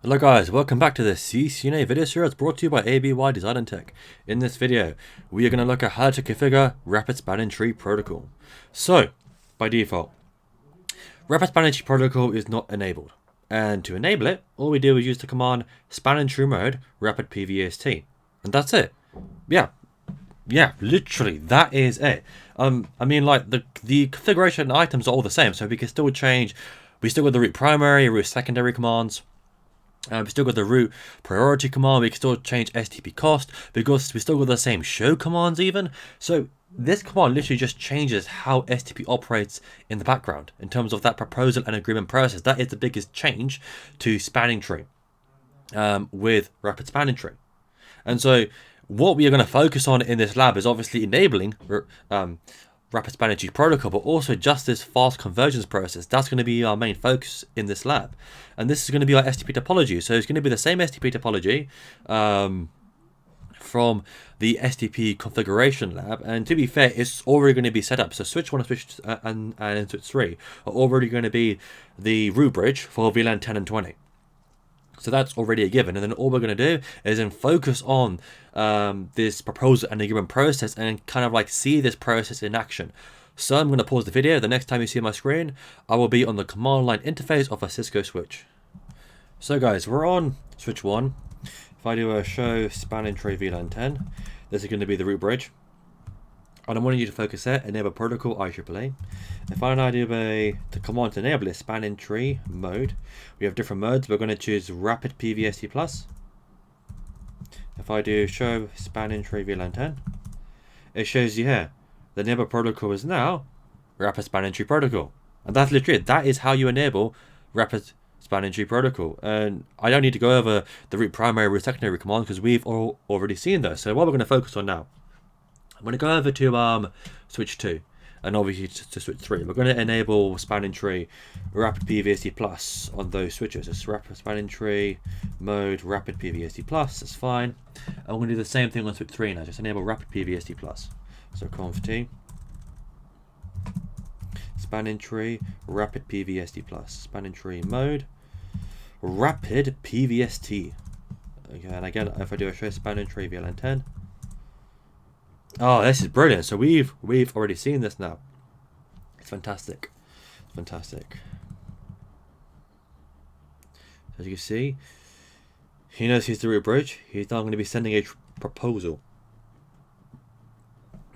Hello guys, welcome back to the CCNA video series brought to you by ABY Design and Tech. In this video, we are going to look at how to configure Rapid Spanning Tree Protocol. So, by default, Rapid Spanning Tree Protocol is not enabled. And to enable it, all we do is use the command spanning tree mode rapid pvst. And that's it. Yeah, literally, that is it. I mean, like, the configuration items are all the same, so we can still change. We still got the root primary, root secondary commands. We still got the root priority command. We can still change STP cost because we still got the same show commands even. So this command literally just changes how STP operates in the background in terms of that proposal and agreement process. That is the biggest change to spanning tree with rapid spanning tree. And so what we are going to focus on in this lab is obviously enabling rapid spanning tree protocol, but also just this fast convergence process. That's going to be our main focus in this lab. And this is going to be our STP topology. So it's going to be the same STP topology from the STP configuration lab. And to be fair, it's already going to be set up. So switch 1 and switch and switch 3 are already going to be the root bridge for VLAN 10 and 20. So that's already a given, and then all we're going to do is then focus on this proposal and agreement process and kind of like see this process in action. So I'm going to pause the video. The next time you see my screen, I will be on the command line interface of a Cisco switch. So guys, we're on switch 1. If I do a show spanning tree VLAN 10, this is going to be the root bridge. And I want you to focus there, enable protocol IEEE. If I now do the command to enable it, spanning tree mode, we have different modes. We're going to choose rapid pvst+. If I do show spanning tree VLAN 10, it shows you here the enable protocol is now rapid spanning tree protocol. And that's literally it. That is how you enable rapid spanning tree protocol. And I don't need to go over the root primary, root secondary command because we've already seen those. So what we're going to focus on now, I'm going to go over to switch 2 and obviously to switch 3. We're going to enable spanning tree rapid pvst plus on those switches. It's rapid spanning tree mode rapid pvst plus. That's fine. And we're going to do the same thing on switch 3 now. Just enable rapid pvst plus. So conf t spanning tree rapid pvst plus spanning tree mode rapid pvst. Okay, and again, if I do a show spanning tree VLAN 10. Oh, this is brilliant. So we've already seen this now. It's fantastic. It's fantastic. As you can see, he knows he's the root bridge. He's now going to be sending a proposal.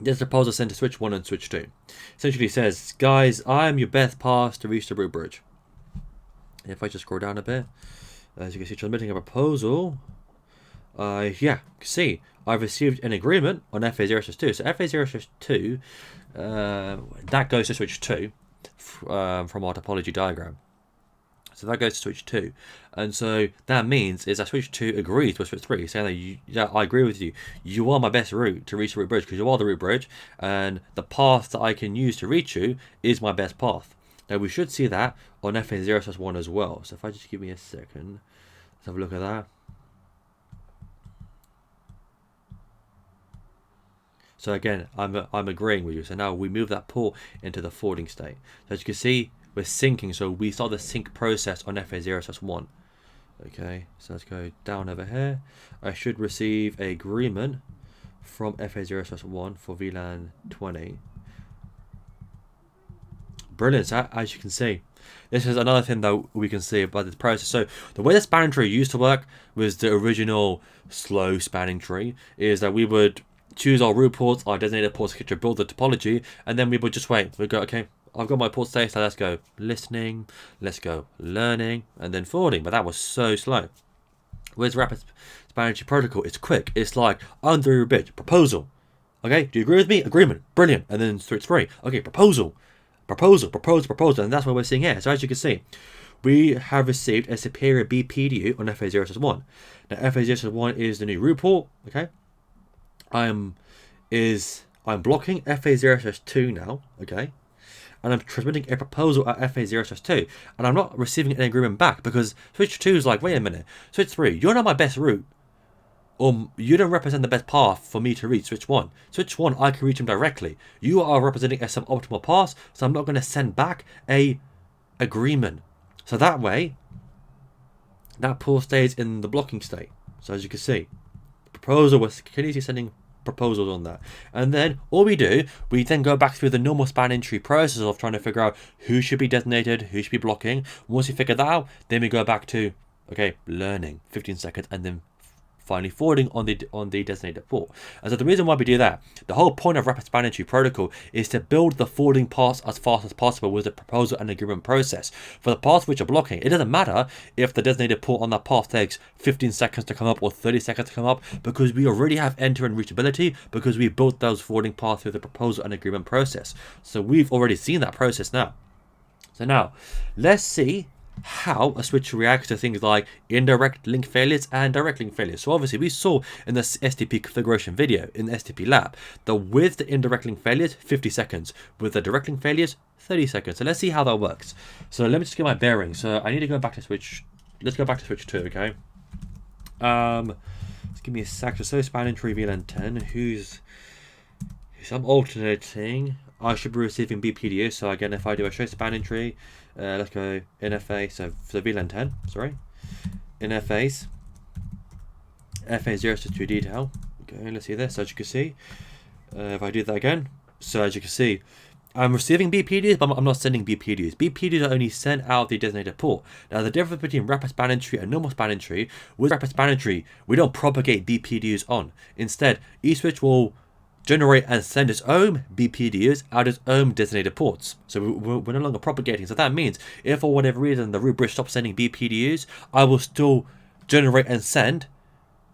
This proposal sent to switch 1 and switch 2. Essentially says, guys, I am your best path to reach the root bridge. If I just scroll down a bit, as you can see, transmitting a proposal. Yeah, you can see I've received an agreement on FA0/2. So FA0/2, that goes to switch 2 from our topology diagram. So that goes to switch 2. And so that means is that switch 2 agrees with switch 3, saying that yeah, I agree with you. You are my best route to reach the root bridge because you are the root bridge, and the path that I can use to reach you is my best path. Now we should see that on FA0/1 as well. So if I just give me a second, let's have a look at that. So again, I'm agreeing with you. So now we move that port into the forwarding state. So as you can see, we're syncing. So we start the sync process on FA0/1. Okay, so let's go down over here. I should receive an agreement from FA0/1 for VLAN 20. Brilliant. So as you can see, this is another thing that we can see about this process. So the way the spanning tree used to work was the original slow spanning tree is that we would choose our root ports, our designated ports to build the topology, and then we would just wait. We'd go, okay, I've got my port state, so let's go listening, let's go learning, and then forwarding. But that was so slow. Whereas rapid spanning tree protocol, it's quick. It's like, I'm the root bridge, proposal. Okay, do you agree with me? Agreement, brilliant. And then switch 3. Okay, proposal, and that's what we're seeing here. So as you can see, we have received a superior BPDU on FA0/1. Now FA0/1 is the new root port, okay? I'm blocking FA0/2 now, okay? And I'm transmitting a proposal at FA0/2, and I'm not receiving an agreement back because switch 2 is like, wait a minute, switch 3, you're not my best route, or you don't represent the best path for me to reach switch 1. Switch 1, I can reach him directly. You are representing a suboptimal path, so I'm not going to send back a agreement. So that way, that port stays in the blocking state. So as you can see, proposal was continuously sending proposals on that. And then all we do, we then go back through the normal spanning tree process of trying to figure out who should be designated, who should be blocking. Once we figure that out, then we go back to, okay, learning, 15 seconds, and then finally forwarding on the designated port. And so the reason why we do that, the whole point of rapid spanning tree protocol is to build the forwarding paths as fast as possible with the proposal and agreement process. For the paths which are blocking, it doesn't matter if the designated port on that path takes 15 seconds to come up or 30 seconds to come up, because we already have end-to-end reachability, because we built those forwarding paths through the proposal and agreement process. So we've already seen that process now. So now let's see how a switch reacts to things like indirect link failures and direct link failures. So obviously we saw in this STP configuration video in the STP lab that with the indirect link failures 50 seconds, with the direct link failures 30 seconds. So let's see how that works. So let me just get my bearings. So I need to go back to switch. Let's go back to switch 2, okay? Just give me a sec. So spanning tree VLAN 10, who's I'm alternating. I should be receiving BPDU. So again, if I do a show spanning tree, let's go interface. So for the VLAN 10, sorry, interface FA062 detail. Okay, let's see this. As you can see, if I do that again, so as you can see, I'm receiving BPDUs, but I'm not sending BPDUs. BPDUs are only sent out the designated port. Now, the difference between rapid spanning tree and normal spanning tree, with rapid spanning tree, we don't propagate BPDUs on. Instead, each switch will generate and send its own BPDUs out its own designated ports. So we're no longer propagating. So that means if for whatever reason the root bridge stops sending BPDUs, I will still generate and send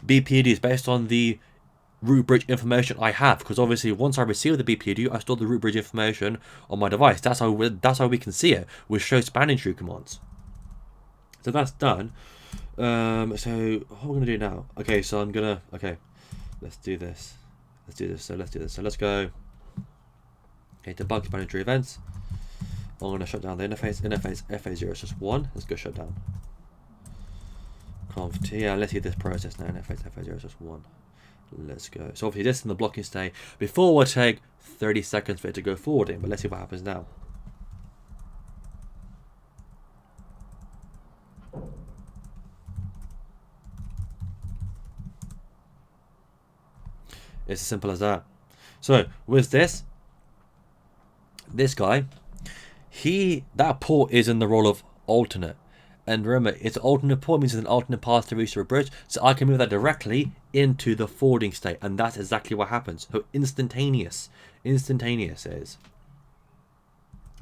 BPDUs based on the root bridge information I have, because obviously once I receive the BPDU, I store the root bridge information on my device. That's how we can see it with show spanning tree commands. So that's done. So what we're gonna do now? Okay, so let's do this. So let's go. Okay, debug spanning tree events. I'm going to shut down the interface FA061. Let's go shut down. Conf T. Yeah, let's see this process now. Interface FA061. Let's go. So obviously this is in the blocking state. Before will take 30 seconds for it to go forwarding, but let's see what happens now. It's as simple as that. So with this guy, that port is in the role of alternate. And remember, it's an alternate port, means it's an alternate path to reach the bridge. So I can move that directly into the forwarding state. And that's exactly what happens. So instantaneous is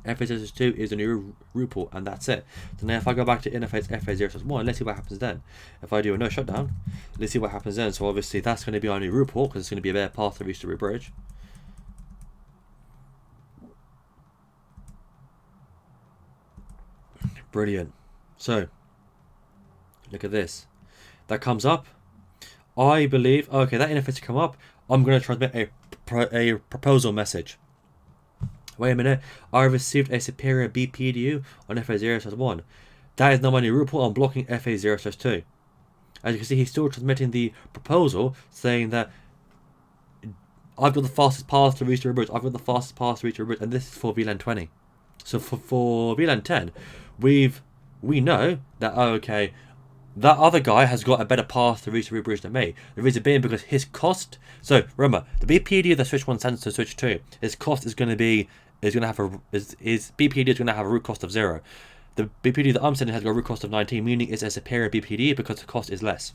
FA062 is a new root port, and that's it. So now if I go back to interface FA061, let's see what happens then. If I do a no shutdown, let's see what happens then. So obviously that's going to be our new root port, because it's going to be a better path to reach the root bridge. Brilliant. So look at this. That comes up. I believe, okay, that interface to come up. I'm going to transmit a proposal message. Wait a minute, I received a superior BPDU on FA0/1. That is now my new root port. I'm blocking FA0/2. As you can see, he's still transmitting the proposal saying that I've got the fastest path to reach the bridge. I've got the fastest path to reach the bridge, and this is for VLAN 20. So for VLAN 10, we know that, oh, okay, that other guy has got a better path to reach the root bridge than me. The reason being because his cost. So remember, the BPD that switch 1 sends to switch 2, his cost is going to be his BPD is going to have a root cost of 0. The BPD that I'm sending has got a root cost of 19, meaning it's a superior BPD because the cost is less.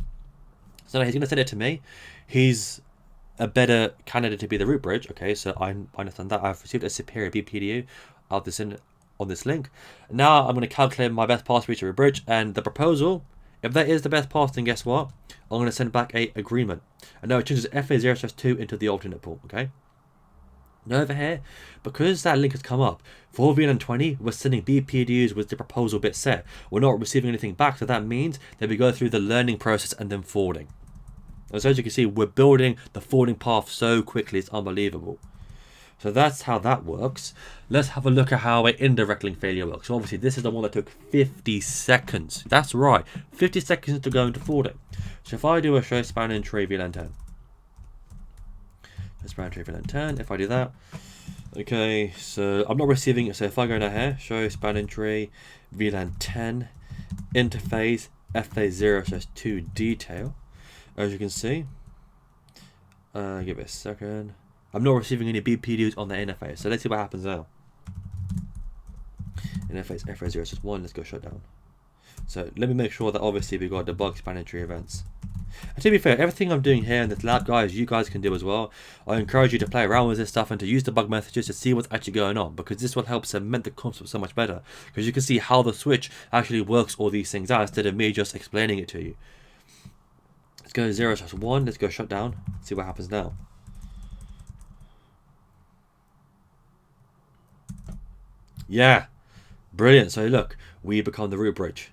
So now he's going to send it to me. He's a better candidate to be the root bridge. Okay, so I understand that. I've received a superior BPDU on this link. Now I'm going to calculate my best path to reach the root bridge, and the proposal, if that is the best path, then guess what? I'm going to send back a agreement. And now it changes FA0/2 into the alternate port, okay? Now over here, because that link has come up, for VLAN 20, we're sending BPDUs with the proposal bit set. We're not receiving anything back, so that means that we go through the learning process and then forwarding. And so as you can see, we're building the forwarding path so quickly, it's unbelievable. So that's how that works. Let's have a look at how an indirect link failure works. So obviously this is the one that took 50 seconds. That's right, 50 seconds to go into forwarding. So if I do a show spanning tree VLAN 10. Spanning tree VLAN 10, if I do that. Okay, so I'm not receiving it. So if I go now here, show spanning tree VLAN 10, interface FA0/2 detail. As you can see, give it a second. I'm not receiving any BPDs on the interface, so let's see what happens now. Interface FA0/1, let's go shut down. So let me make sure that obviously we got debug explanatory events. And to be fair, everything I'm doing here in this lab, guys, you guys can do as well. I encourage you to play around with this stuff and to use debug messages to see what's actually going on, because this will help cement the concept so much better, because you can see how the switch actually works all these things out instead of me just explaining it to you. Let's go 0/1, let's go shut down, see what happens now. Yeah, brilliant. So look, we become the root bridge.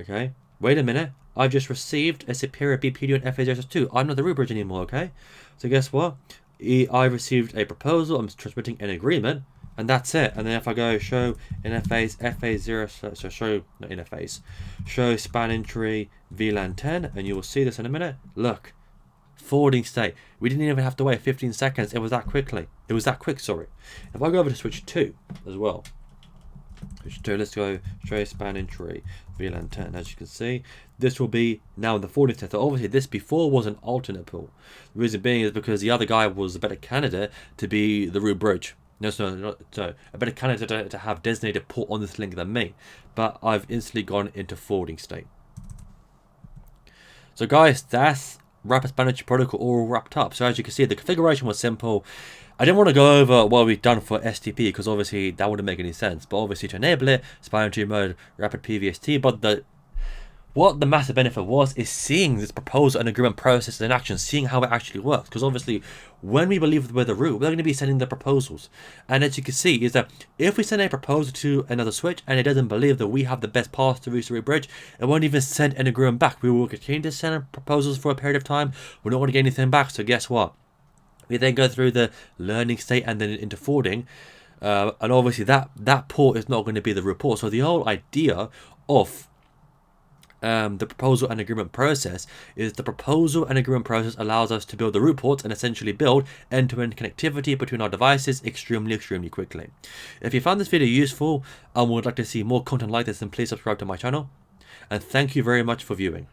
Okay, wait a minute, I just received a superior BPD on FA0/2. I'm not the root bridge anymore, okay? So guess what? I received a proposal, I'm transmitting an agreement, and that's it. And then if I go show interface FA0, so show, not interface, show span tree VLAN 10, and you will see this in a minute. Look, forwarding state. We didn't even have to wait 15 seconds. It was that quickly. It was that quick, sorry. If I go over to switch 2 as well, switch 2, let's go show span tree VLAN 10. As you can see, this will be now in the forwarding state. So obviously this before was an alternate pool. The reason being is because the other guy was a better candidate to be the root bridge. No, a better candidate to have designated port on this link than me. But I've instantly gone into forwarding state. So guys, that's Rapid Spanish Protocol all wrapped up. So as you can see, the configuration was simple. I didn't want to go over what we've done for STP because obviously that wouldn't make any sense. But obviously to enable it, Span tree mode, Rapid PVST. But what the massive benefit was is seeing this proposal and agreement process in action, seeing how it actually works. Because obviously, when we believe we're the root, we're going to be sending the proposals. And as you can see, is that if we send a proposal to another switch and it doesn't believe that we have the best path to reach the root bridge, it won't even send an agreement back. We will continue to send proposals for a period of time. We're not going to get anything back. So guess what? We then go through the learning state and then into forwarding. And obviously that port is not going to be the root port. So the whole idea of the proposal and agreement process is the proposal and agreement process allows us to build the root ports and essentially build end-to-end connectivity between our devices extremely quickly. If you found this video useful and would like to see more content like this, then please subscribe to my channel, and thank you very much for viewing.